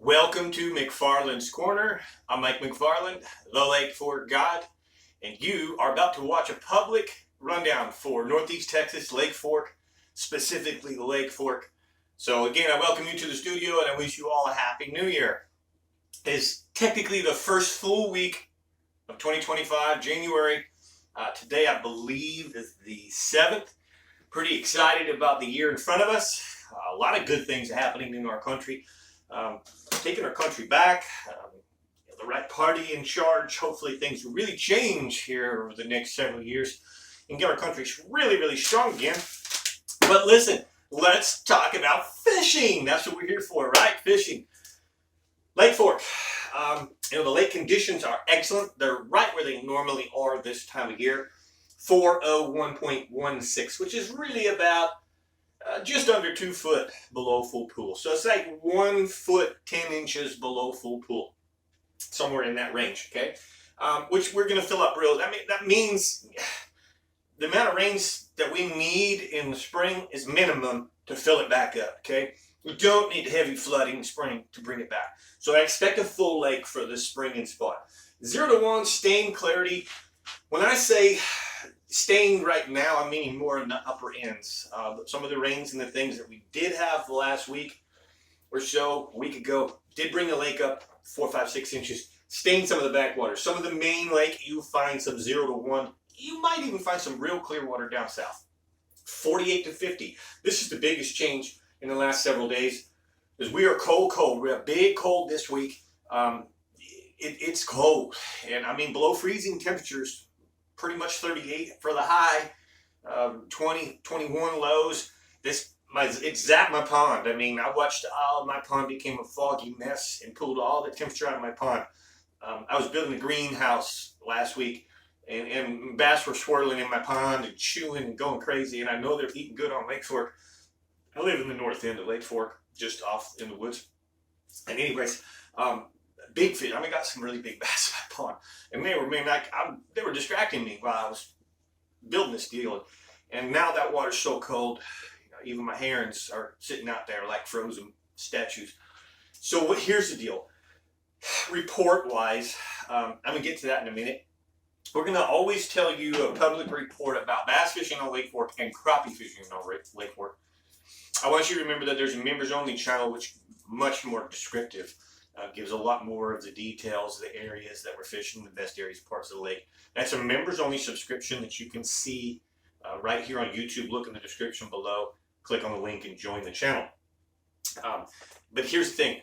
Welcome to McFarland's Corner. I'm Mike McFarland, the Lake Fork God, and you are about to watch a public rundown for Northeast Texas, Lake Fork, specifically the Lake Fork. So again, I welcome you to the studio and I wish you all a Happy New Year. It's technically the first full week of 2025, January. Today, I believe, is the 7th. Pretty excited about the year in front of us. A lot of good things happening in our country. Taking our country back, the right party in charge. Hopefully things will really change here over the next several years and get our country really, really strong again. But listen, let's talk about fishing. That's what we're here for, right? Fishing. Lake Fork. The lake conditions are excellent. They're right where they normally are this time of year. 401.16, which is really about just under 2 foot below full pool. So it's like 1 foot 10 inches below full pool, somewhere in that range. Okay, which we're going to fill up real. I mean, that means the amount of rains that we need in the spring is minimum to fill it back up. Okay, we don't need heavy flooding in spring to bring it back. So I expect a full lake for this spring and spot. 0 to 1 stain clarity. When I say stained right now, I'm meaning more in the upper ends. Some of the rains and the things that we did have the last week or so, a week ago, did bring the lake up 4, 5, 6 inches, stained some of the backwaters. Some of the main lake, you find some 0 to 1. You might even find some real clear water down south. 48 to 50. This is the biggest change in the last several days, because we are cold. We have big cold this week. It's cold, and I mean below freezing temperatures. Pretty much 38 for the high, 20, 21 lows. It's zapped my pond. I mean, I watched my pond became a foggy mess and pulled all the temperature out of my pond. I was building a greenhouse last week, and bass were swirling in my pond and chewing and going crazy, and I know they're eating good on Lake Fork. I live in the north end of Lake Fork, just off in the woods. And anyways, big fish. I mean, got some really big bass in my pond, and they were distracting me while I was building this deal. And now that water's so cold, even my herons are sitting out there like frozen statues. So here's the deal. Report-wise, I'm gonna get to that in a minute. We're gonna always tell you a public report about bass fishing on Lake Fork and crappie fishing on Lake Fork. I want you to remember that there's a members-only channel, which is much more descriptive. Gives a lot more of the details, the areas that we're fishing, the best areas, parts of the lake. That's a members-only subscription that you can see right here on YouTube. Look in the description below, click on the link and join the channel. But here's the thing.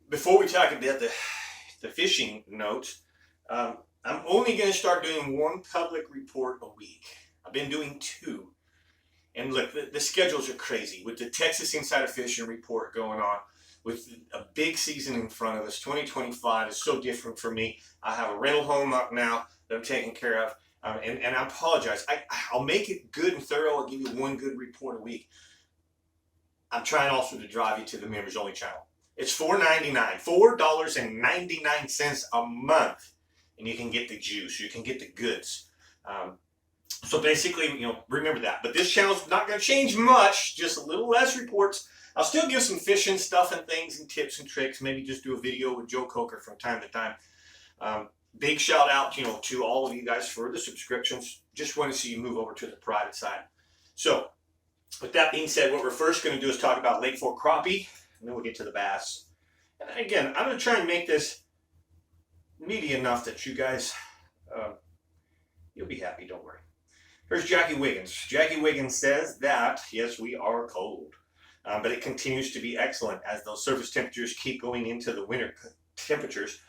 Before we talk about the fishing notes, I'm only going to start doing 1 public report a week. I've been doing 2. And look, the schedules are crazy with the Texas Insider Fishing Report going on. With a big season in front of us, 2025 is so different for me. I have a rental home up now that I'm taking care of, and I apologize. I'll make it good and thorough. I'll give you 1 good report a week. I'm trying also to drive you to the members only channel. It's $4.99, $4.99 a month, and you can get the juice. You can get the goods. So basically, remember that. But this channel's not going to change much. Just a little less reports. I'll still give some fishing stuff and things and tips and tricks. Maybe just do a video with Joe Coker from time to time. Big shout out, to all of you guys for the subscriptions. Just want to see you move over to the private side. So, with that being said, what we're first going to do is talk about Lake Fork crappie, and then we'll get to the bass. And again, I'm going to try and make this meaty enough that you guys, you'll be happy. Don't worry. Here's Jackie Wiggins. Jackie Wiggins says that yes, we are cold. But it continues to be excellent as those surface temperatures keep going into the winter temperatures,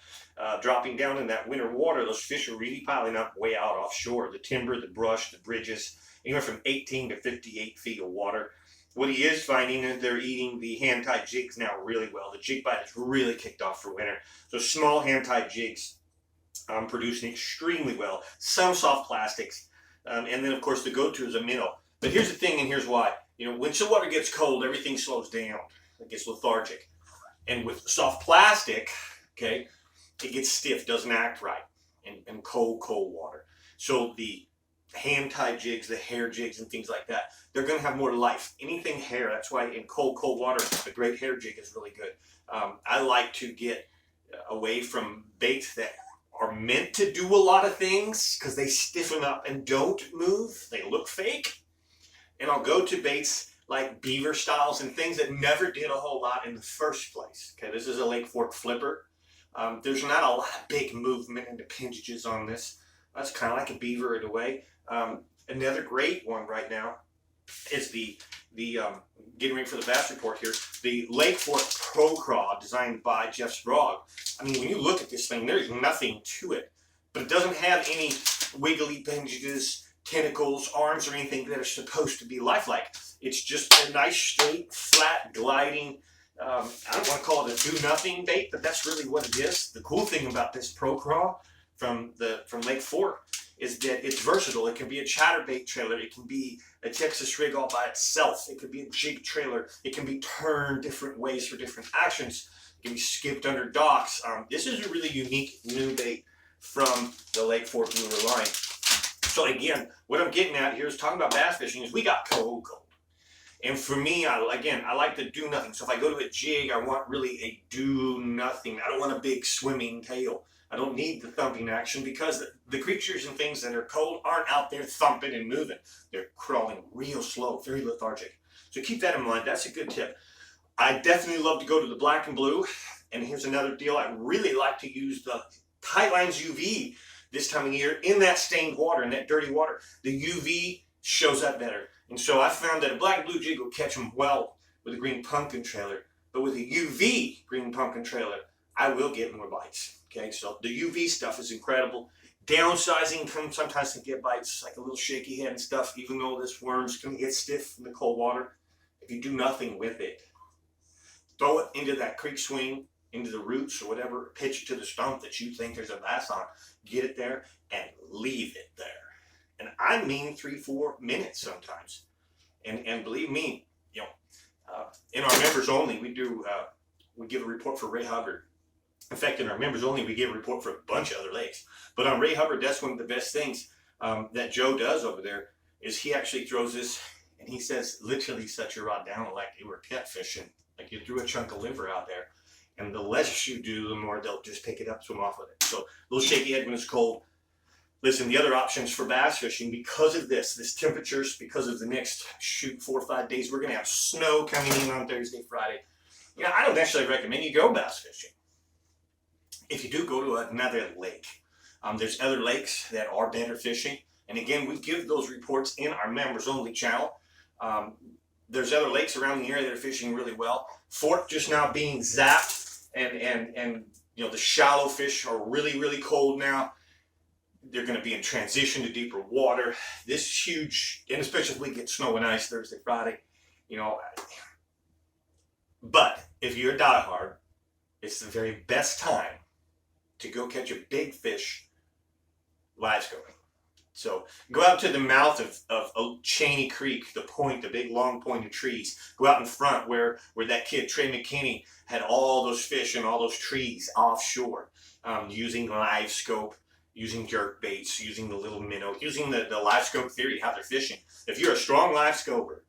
dropping down in that winter water. Those fish are really piling up way out offshore. The timber, the brush, the bridges, anywhere from 18 to 58 feet of water. What he is finding is they're eating the hand-tied jigs now really well. The jig bite has really kicked off for winter. So small hand-tied jigs producing extremely well. Some soft plastics, and then of course the go-to is a minnow. But here's the thing, and here's why. When the water gets cold, everything slows down. It gets lethargic. And with soft plastic, okay, it gets stiff, doesn't act right in cold water. So the hand-tied jigs, the hair jigs and things like that, they're going to have more life. Anything hair, that's why in cold water, a great hair jig is really good. I like to get away from baits that are meant to do a lot of things because they stiffen up and don't move. They look fake. And I'll go to baits like beaver styles and things that never did a whole lot in the first place. Okay, this is a Lake Fork flipper. There's not a lot of big movement and appendages on this. That's kind of like a beaver in a way. Another great one right now is the getting ready for the bass report here, the Lake Fork Pro Craw designed by Jeff Sprague. I mean, when you look at this thing, there's nothing to it, but it doesn't have any wiggly appendages, tentacles, arms, or anything that are supposed to be lifelike. It's just a nice, straight, flat, gliding, I don't want to call it a do-nothing bait, but that's really what it is. The cool thing about this Pro Craw from Lake Fork is that it's versatile. It can be a chatterbait trailer. It can be a Texas rig all by itself. It could be a jig trailer. It can be turned different ways for different actions. It can be skipped under docks. This is a really unique new bait from the Lake Fork lure line. So again, what I'm getting at here is talking about bass fishing is we got cold. And for me, I like to do nothing. So if I go to a jig, I want really a do nothing. I don't want a big swimming tail. I don't need the thumping action because the creatures and things that are cold aren't out there thumping and moving. They're crawling real slow, very lethargic. So keep that in mind. That's a good tip. I definitely love to go to the black and blue. And here's another deal. I really like to use the Tightlines UV this time of year in that stained water, in that dirty water. The UV shows up better. And so I found that a black and blue jig will catch them well with a green pumpkin trailer. But with a UV green pumpkin trailer, I will get more bites. Okay, so the UV stuff is incredible. Downsizing can sometimes get bites, like a little shaky head and stuff, even though this worms can get stiff in the cold water. If you do nothing with it, throw it into that creek swing, into the roots or whatever, pitch it to the stump that you think there's a bass on, get it there and leave it there. And I mean 3-4 minutes sometimes. And believe me, you know, in our members only, we give a report for Ray Hubbard. In fact, in our members only, we give a report for a bunch of other lakes. But on Ray Hubbard, that's one of the best things that Joe does over there is he actually throws this and he says, literally set your rod down like you were catfishing, like you threw a chunk of liver out there. And the less you do, the more they'll just pick it up, swim off with it. So a little shaky head when it's cold. Listen, the other options for bass fishing, because of this temperatures, because of the next 4 or 5 days, we're going to have snow coming in on Thursday, Friday. You know, I don't necessarily recommend you go bass fishing. If you do, go to another lake. There's other lakes that are better fishing. And again, we give those reports in our members only channel. There's other lakes around the area that are fishing really well. Fork just now being zapped and you know, the shallow fish are really, really cold now. They're going to be in transition to deeper water. This is huge, and especially if we get snow and ice Thursday, Friday, you know. But if you're a diehard, it's the very best time to go catch a big fish live scoping. So go out to the mouth of Cheney Creek, the point, the big long point of trees. Go out in front where that kid, Trey McKinney, had all those fish and all those trees offshore, using live scope, using jerk baits, using the little minnow, using the live scope theory, how they're fishing. If you're a strong live scoper,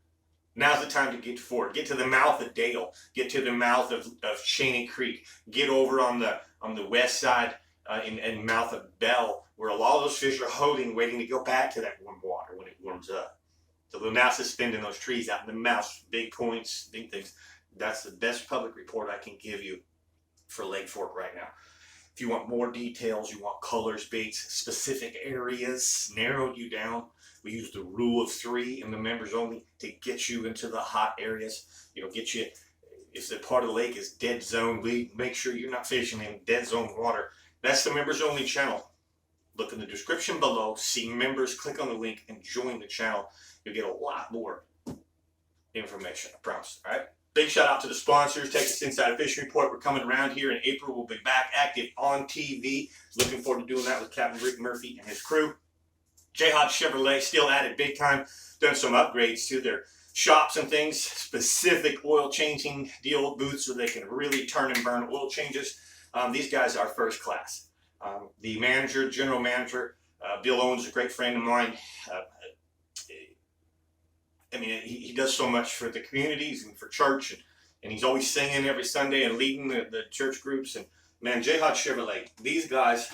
now's the time to get to Fort. Get to the mouth of Dale. Get to the mouth of Cheney Creek. Get over on the west side and mouth of Bell, where a lot of those fish are holding, waiting to go back to that warm water when it warms up. So they're now suspending those trees out in the mouth, big points, big things. That's the best public report I can give you for Lake Fork right now. If you want more details, you want colors, baits, specific areas, narrowed you down. We use the rule of 3 in the members only to get you into the hot areas. You know, get you, if the part of the lake is dead zone, we make sure you're not fishing in dead zone water. That's the members only channel. Look in the description below, see members, click on the link and join the channel. You'll get a lot more information, I promise. All right. Big shout out to the sponsors. Texas Inside Fishing Report. We're coming around here in April. We'll be back active on TV. Looking forward to doing that with Captain Rick Murphy and his crew. J-Hod Chevrolet still added big time. Done some upgrades to their shops and things. Specific oil changing deal booths so they can really turn and burn oil changes. These guys are first class. The manager, general manager, Bill Owens is a great friend of mine. I mean, he does so much for the communities and for church, and he's always singing every Sunday and leading the church groups. And man, Jayhawk Chevrolet, these guys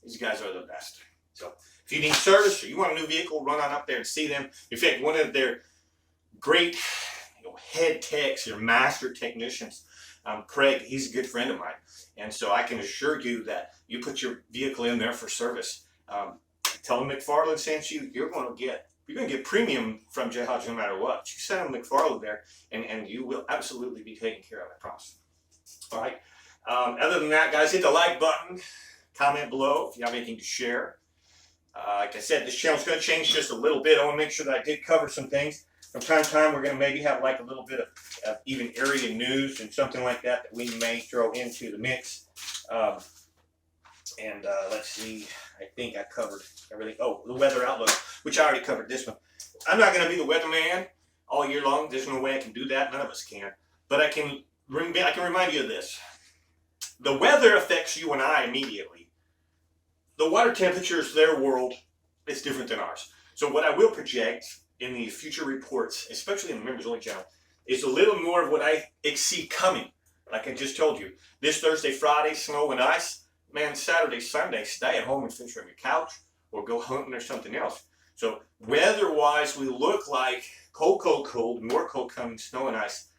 are the best. So if you need service or you want a new vehicle, run on up there and see them. In fact, one of their great head techs or master technicians, Craig, he's a good friend of mine. And so I can assure you that you put your vehicle in there for service. Tell them McFarland sent you. You're going to get premium from Jayhawk no matter what. You send them McFarland there, and you will absolutely be taken care of, I promise. All right. Other than that, guys, hit the like button. Comment below if you have anything to share. Like I said, this channel's going to change just a little bit. I want to make sure that I did cover some things. From time to time, we're going to maybe have like a little bit of even area news and something like that we may throw into the mix. Let's see. I think I covered everything. Oh, the weather outlook, which I already covered this one. I'm not going to be the weatherman all year long. There's no way I can do that. None of us can. But I can remind you of this. The weather affects you and I immediately. The water temperatures, their world, is different than ours. So what I will project in the future reports, especially in the members only channel, is a little more of what I see coming. Like I just told you, this Thursday, Friday, snow and ice. Man, Saturday, Sunday, stay at home and fish on your couch or go hunting or something else. So weather-wise, we look like cold, more cold coming, snow and ice.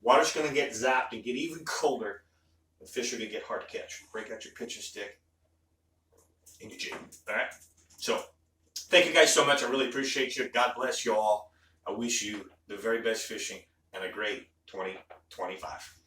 Water's going to get zapped and get even colder. And fish are going to get hard to catch. Break out your pitching stick and your jig. All right? So thank you guys so much. I really appreciate you. God bless you all. I wish you the very best fishing and a great 2025.